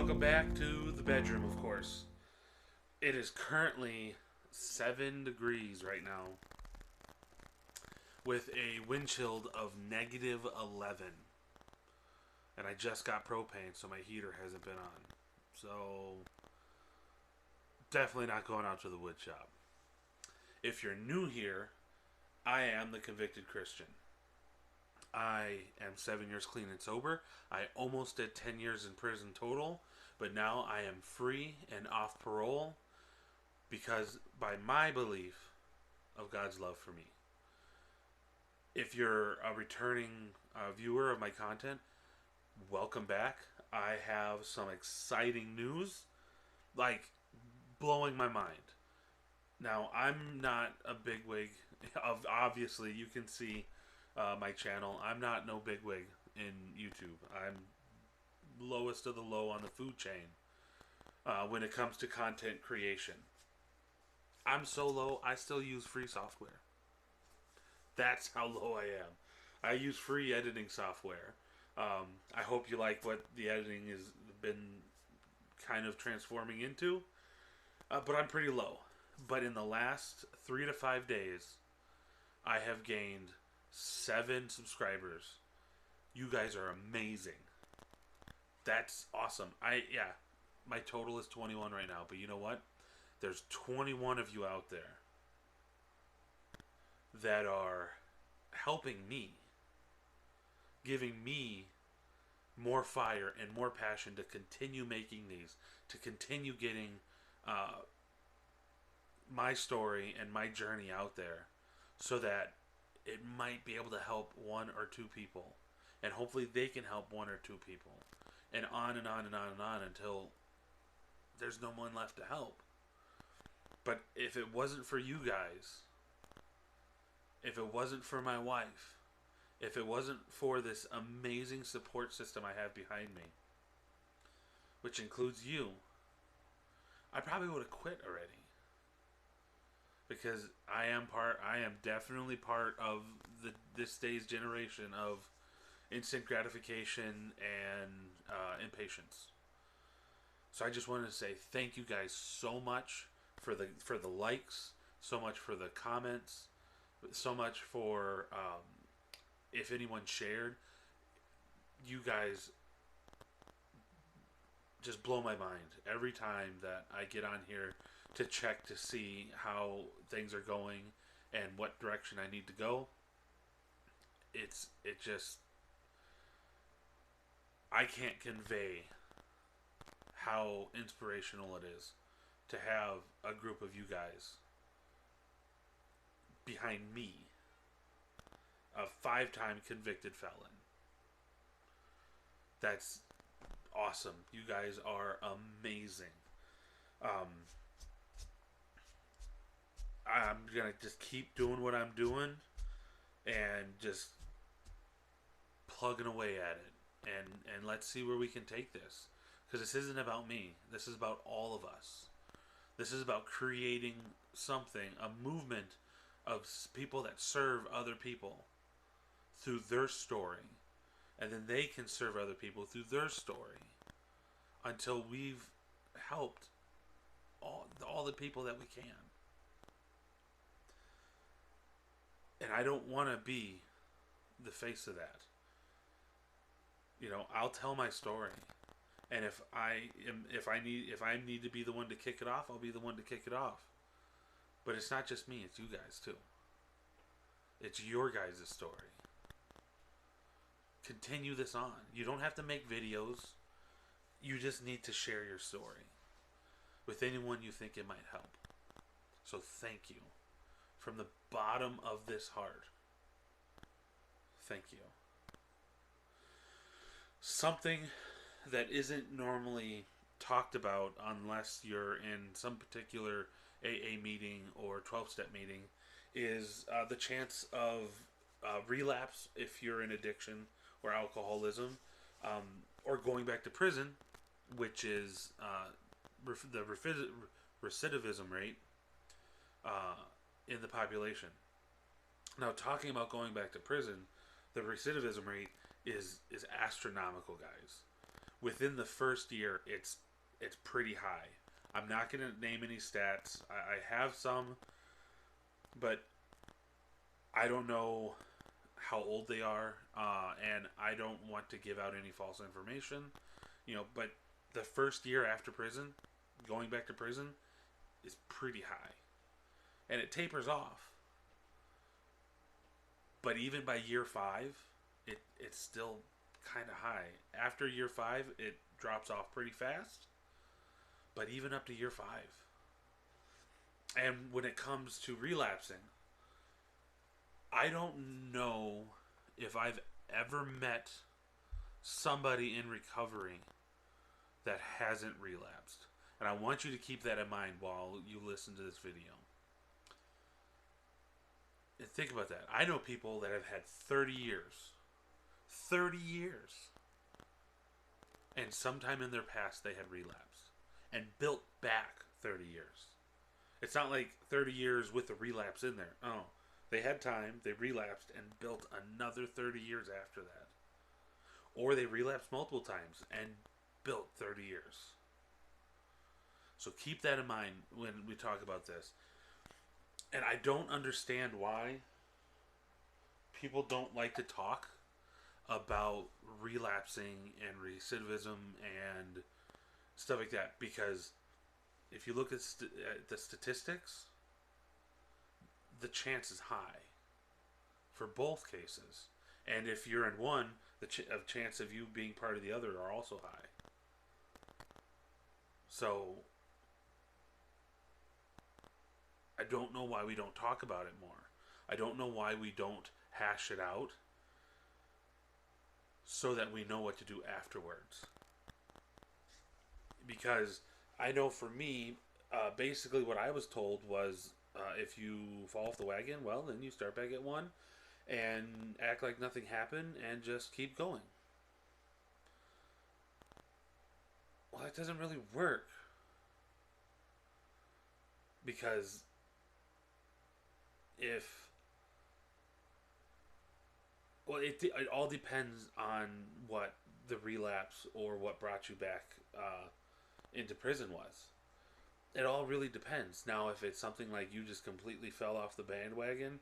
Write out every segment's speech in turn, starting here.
Welcome back to the bedroom, of course. It is currently 7 degrees right now with a wind chill of negative 11. And I just got propane, so my heater hasn't been on. So, definitely not going out to the wood shop. If you're new here, I am the convicted Christian. I am 7 years clean and sober. I almost did 10 years in prison total, but now I am free and off parole because by my belief of God's love for me. If you're a returning viewer of my content, welcome back. I have some exciting news, like blowing my mind. Now, I'm not a bigwig. Obviously, you can see my channel. I'm not no bigwig in YouTube. I'm lowest of the low on the food chain when it comes to content creation. I'm so low, I still use free software. That's how low I am. I use free editing software. I hope you like what the editing has been kind of transforming into. But I'm pretty low. But in the last 3 to 5 days, I have gained 7 subscribers. You guys are amazing. That's awesome. My total is 21 right now. But you know what? There's 21 of you out there that are helping me, giving me more fire and more passion to continue making these, to continue getting my story and my journey out there so that it might be able to help 1 or 2 people. And hopefully they can help 1 or 2 people. And on and on and on and on until there's no one left to help. But if it wasn't for you guys, if it wasn't for my wife, if it wasn't for this amazing support system I have behind me, which includes you, I probably would have quit already. Because I am definitely part of this day's generation of instant gratification and impatience. So I just wanted to say thank you guys so much for the likes, so much for the comments, so much for if anyone shared. You guys just blow my mind every time that I get on here to check to see how things are going and what direction I need to go. It just, I can't convey how inspirational it is to have a group of you guys behind me, a 5-time convicted felon. That's awesome. You guys are amazing. I'm gonna just keep doing what I'm doing and just plugging away at it, and let's see where we can take this, because this isn't about me. This is about all of us. This is about creating something, a movement of people that serve other people through their story, and then they can serve other people through their story until we've helped all the people that we can. And I don't want to be the face of that. You know, I'll tell my story, and if I need to be the one to kick it off, I'll be the one to kick it off. But it's not just me; it's you guys too. It's your guys' story. Continue this on. You don't have to make videos. You just need to share your story with anyone you think it might help. So thank you. From the bottom of this heart, thank you. Something that isn't normally talked about unless you're in some particular AA meeting or 12-step meeting is the chance of relapse if you're in addiction or alcoholism, or going back to prison, which is the recidivism rate in the population. Now, talking about going back to prison, the recidivism rate is astronomical, guys. within the first year, it's pretty high. I'm not going to name any stats. I have some, but I don't know how old they are, and I don't want to give out any false information. But the first year after prison, going back to prison, is pretty high, and it tapers off. But even by year 5, it's still kind of high. After year 5, it drops off pretty fast. But even up to year 5. And when it comes to relapsing, I don't know if I've ever met somebody in recovery that hasn't relapsed. And I want you to keep that in mind while you listen to this video. And think about that. I know people that have had 30 years. 30 years. And sometime in their past they had relapsed. And built back 30 years. It's not like 30 years with a relapse in there. Oh, they had time, they relapsed, and built another 30 years after that. Or they relapsed multiple times and built 30 years. So keep that in mind when we talk about this. And I don't understand why people don't like to talk about relapsing and recidivism and stuff like that, because if you look at the statistics, the chance is high for both cases. And if you're in one, the chance of you being part of the other are also high. So I don't know why we don't talk about it more. I don't know why we don't hash it out so that we know what to do afterwards. Because I know for me, basically what I was told was, if you fall off the wagon, well, then you start back at 1 and act like nothing happened and just keep going. Well, that doesn't really work. Because it all depends on what the relapse or what brought you back into prison was. It all really depends. Now, if it's something like you just completely fell off the bandwagon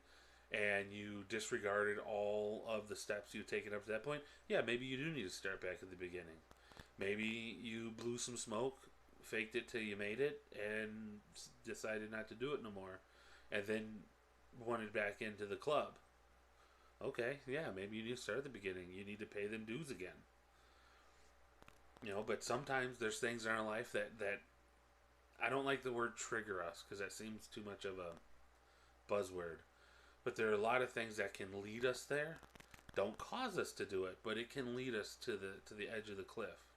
and you disregarded all of the steps you've taken up to that point, yeah, maybe you do need to start back at the beginning. Maybe you blew some smoke, faked it till you made it, and decided not to do it no more, and then wanted back into the club. Okay, yeah, maybe you need to start at the beginning. You need to pay them dues again. But sometimes there's things in our life that I don't like the word trigger us, because that seems too much of a buzzword. But there are a lot of things that can lead us there. Don't cause us to do it, but it can lead us to the edge of the cliff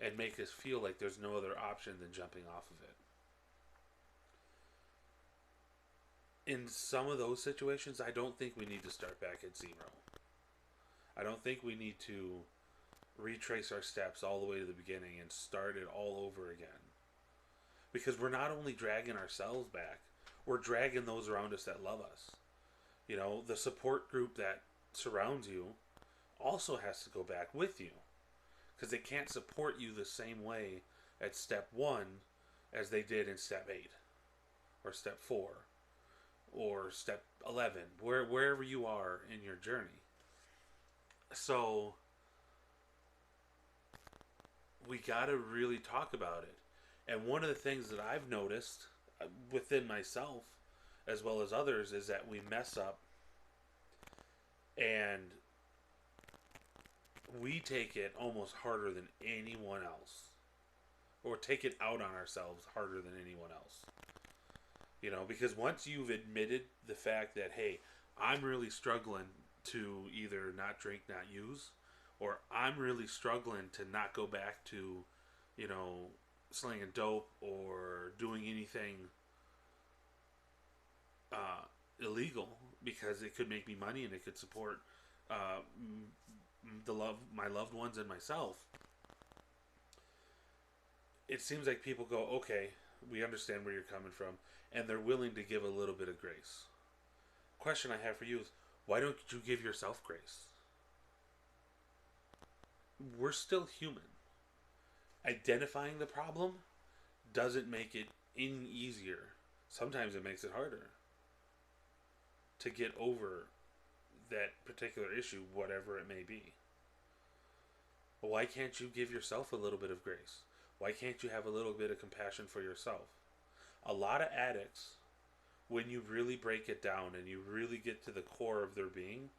and make us feel like there's no other option than jumping off of it. In some of those situations, I don't think we need to start back at 0. I don't think we need to retrace our steps all the way to the beginning and start it all over again. Because we're not only dragging ourselves back, we're dragging those around us that love us. The support group that surrounds you also has to go back with you. Because they can't support you the same way at step 1 as they did in step 8 or step 4 or step 11, wherever you are in your journey. So we got to really talk about it. And one of the things that I've noticed within myself as well as others is that we mess up and we take it almost harder than anyone else, or take it out on ourselves harder than anyone else. Because once you've admitted the fact that, hey, I'm really struggling to either not drink, not use, or I'm really struggling to not go back to, slinging dope or doing anything illegal, because it could make me money and it could support my loved ones and myself. It seems like people go, okay, we understand where you're coming from, and they're willing to give a little bit of grace. Question I have for you is, why don't you give yourself grace? We're still human. Identifying the problem doesn't make it any easier. Sometimes it makes it harder to get over that particular issue, whatever it may be. Why can't you give yourself a little bit of grace? Why can't you have a little bit of compassion for yourself? A lot of addicts, when you really break it down and you really get to the core of their being,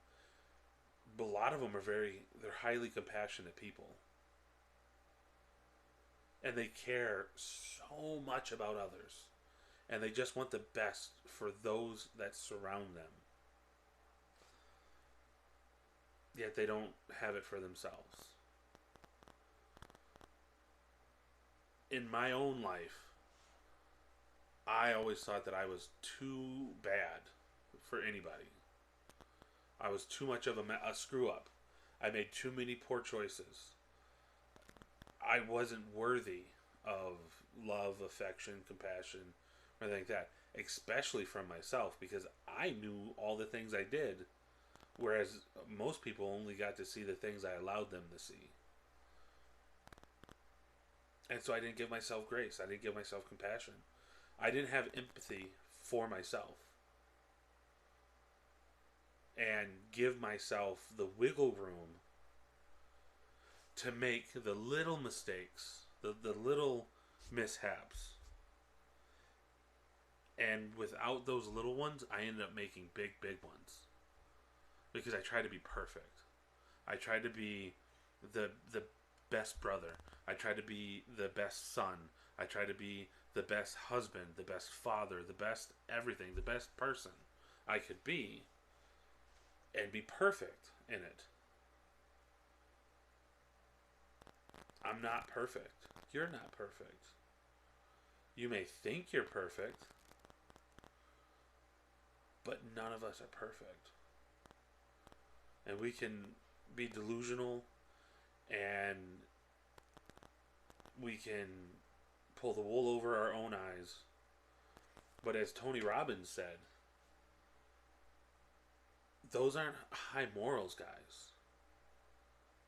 a lot of them they're highly compassionate people. And they care so much about others. And they just want the best for those that surround them. Yet they don't have it for themselves. In my own life, I always thought that I was too bad for anybody. I was too much of a screw up. I made too many poor choices. I wasn't worthy of love, affection, compassion, or anything like that. Especially from myself, because I knew all the things I did, whereas most people only got to see the things I allowed them to see. And so I didn't give myself grace. I didn't give myself compassion. I didn't have empathy for myself. And give myself the wiggle room to make the little mistakes, the little mishaps. And without those little ones, I ended up making big, big ones. Because I tried to be perfect. I tried to be the best brother. I tried to be the best son. I tried to be the best husband, the best father, the best everything, the best person I could be. And be perfect in it. I'm not perfect. You're not perfect. You may think you're perfect, but none of us are perfect. And we can be delusional, and we can pull the wool over our own eyes. But as Tony Robbins said, those aren't high morals, guys.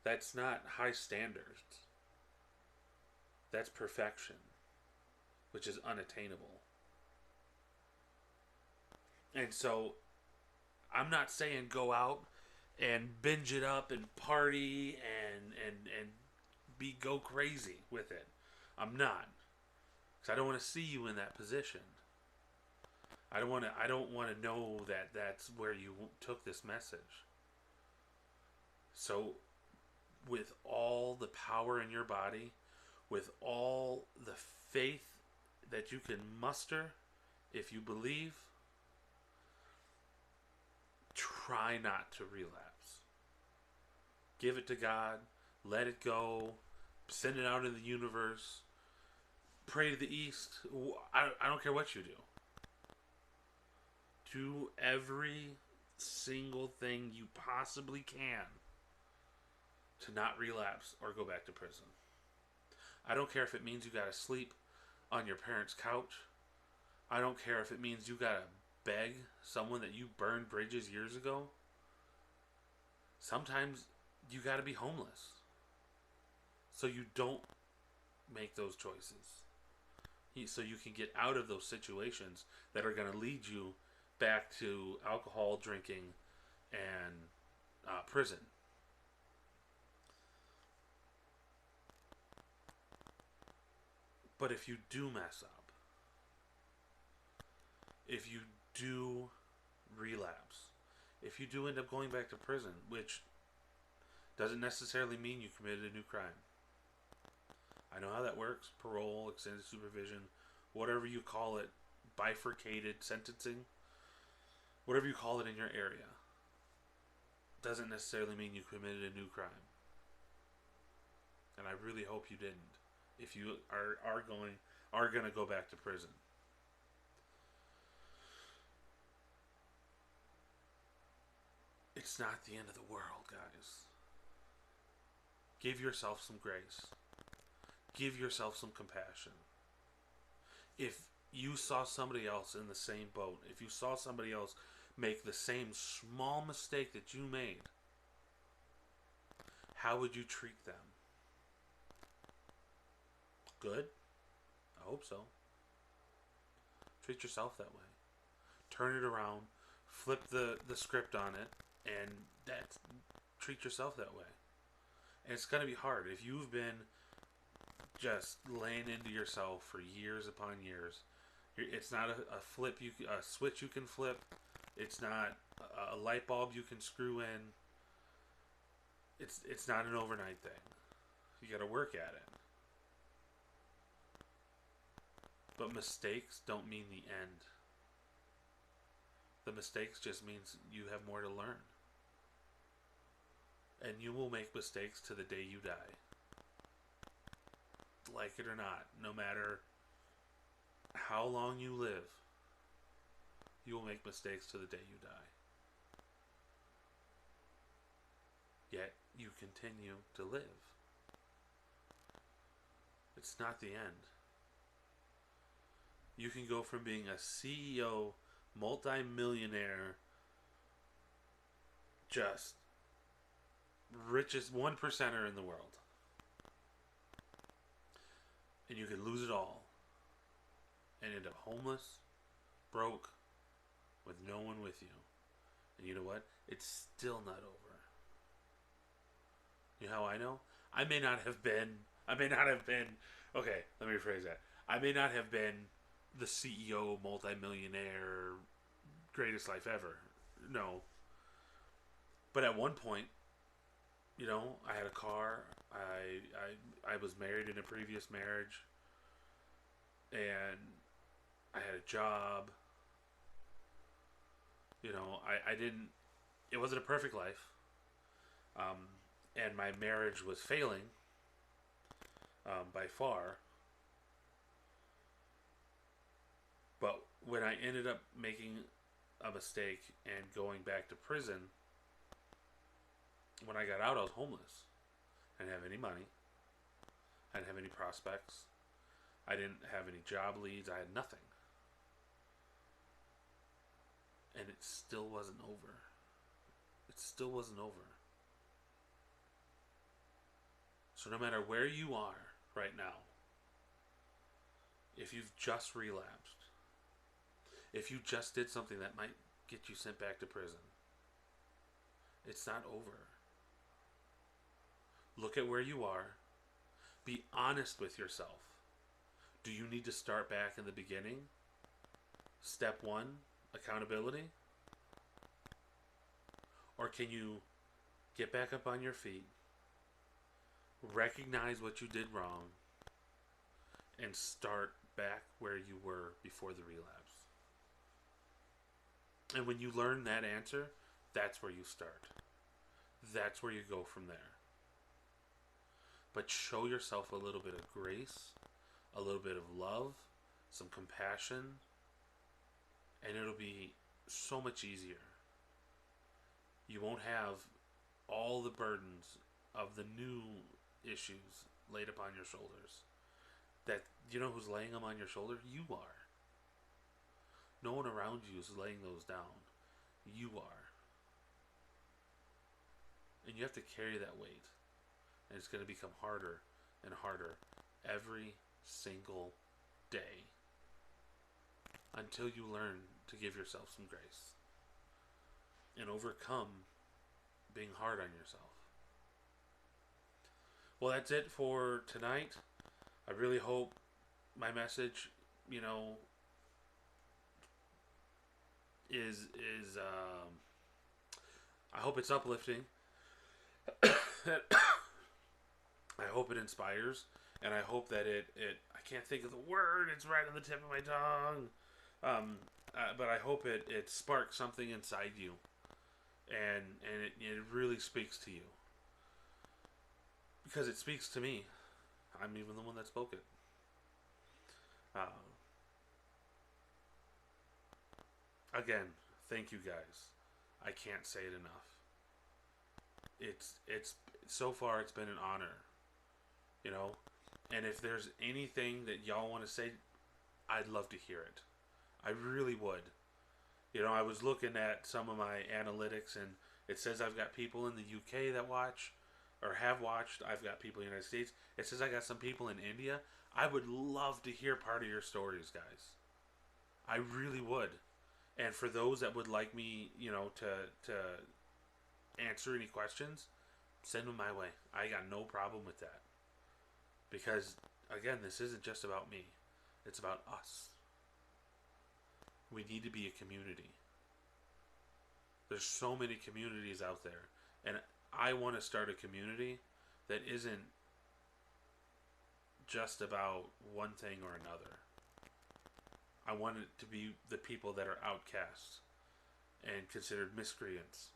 That's not high standards. That's perfection, which is unattainable. And so, I'm not saying go out and binge it up and party and go crazy with it. I'm not, because I don't want to see you in that position. I don't want to know that that's where you took this message. So, with all the power in your body, with all the faith that you can muster, if you believe, try not to relapse. Give it to God. Let it go. Send it out in the universe. Pray to the east. I don't care what you do. Do every single thing you possibly can to not relapse or go back to prison. I don't care if it means you gotta sleep on your parents' couch. I don't care if it means you gotta beg someone that you burned bridges years ago. Sometimes you gotta be homeless so you don't make those choices. So you can get out of those situations that are gonna lead you back to alcohol, drinking, and prison. But if you do mess up, if you do relapse, if you do end up going back to prison, which doesn't necessarily mean you committed a new crime. I know how that works. Parole, extended supervision, whatever you call it, bifurcated sentencing, whatever you call it in your area, doesn't necessarily mean you committed a new crime. And I really hope you didn't. If you are going to go back to prison. It's not the end of the world, guys. Give yourself some grace. Give yourself some compassion. If you saw somebody else in the same boat, if you saw somebody else make the same small mistake that you made, how would you treat them? good? I hope so. Treat yourself that way. Turn it around, flip the script on it, and treat yourself that way. And it's going to be hard. If you've been just laying into yourself for years upon years, it's not a switch you can flip. It's not a light bulb you can screw in. It's not an overnight thing. You got to work at it. But mistakes don't mean the end. The mistakes just means you have more to learn. And you will make mistakes to the day you die. Like it or not, no matter how long you live, you will make mistakes to the day you die. Yet, you continue to live. It's not the end. You can go from being a CEO, multi-millionaire, just richest 1%er in the world. And you can lose it all. And end up homeless, broke, with no one with you. And you know what? It's still not over. You know how I know? I may not have been, okay, let me rephrase that. I may not have been the CEO, multi-millionaire, greatest life ever. No. But at one point, you know, I had a car. I was married in a previous marriage. And I had a job. You know, it wasn't a perfect life. And my marriage was failing by far. But when I ended up making a mistake and going back to prison, when I got out, I was homeless. I didn't have any money. I didn't have any prospects. I didn't have any job leads. I had nothing. And it still wasn't over. It still wasn't over. So no matter where you are right now, if you've just relapsed, if you just did something that might get you sent back to prison, it's not over. Look at where you are. Be honest with yourself. Do you need to start back in the beginning? Step 1, accountability? Or can you get back up on your feet, recognize what you did wrong, and start back where you were before the relapse? And when you learn that answer, that's where you start. That's where you go from there. But show yourself a little bit of grace, a little bit of love, some compassion, and it'll be so much easier. You won't have all the burdens of the new issues laid upon your shoulders. That, you know who's laying them on your shoulder? You are. No one around you is laying those down. You are. And you have to carry that weight. And it's going to become harder and harder every single day until you learn to give yourself some grace and overcome being hard on yourself. Well, that's it for tonight. I really hope my message, you know, is I hope it's uplifting. I hope it inspires, and I hope that it I can't think of the word, it's right on the tip of my tongue, but I hope it sparks something inside you, and it really speaks to you, because it speaks to me. I'm even the one that spoke it. Again, thank you guys. I can't say it enough. It's so far it's been an honor, you know. And if there's anything that y'all want to say, I'd love to hear it. I really would. You know, I was looking at some of my analytics, and it says I've got people in the UK that watch. or have watched. I've got people in the United States. It says I got some people in India. I would love to hear part of your stories, guys. I really would. And for those that would like me, to answer any questions, send them my way. I got no problem with that. Because, again, this isn't just about me. It's about us. We need to be a community. There's so many communities out there. And I want to start a community that isn't just about one thing or another. I want it to be the people that are outcasts and considered miscreants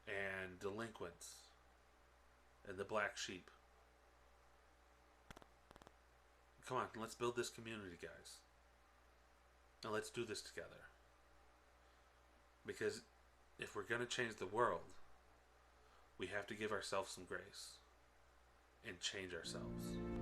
and delinquents and the black sheep. Come on, let's build this community, guys. And let's do this together. Because if we're going to change the world, we have to give ourselves some grace and change ourselves.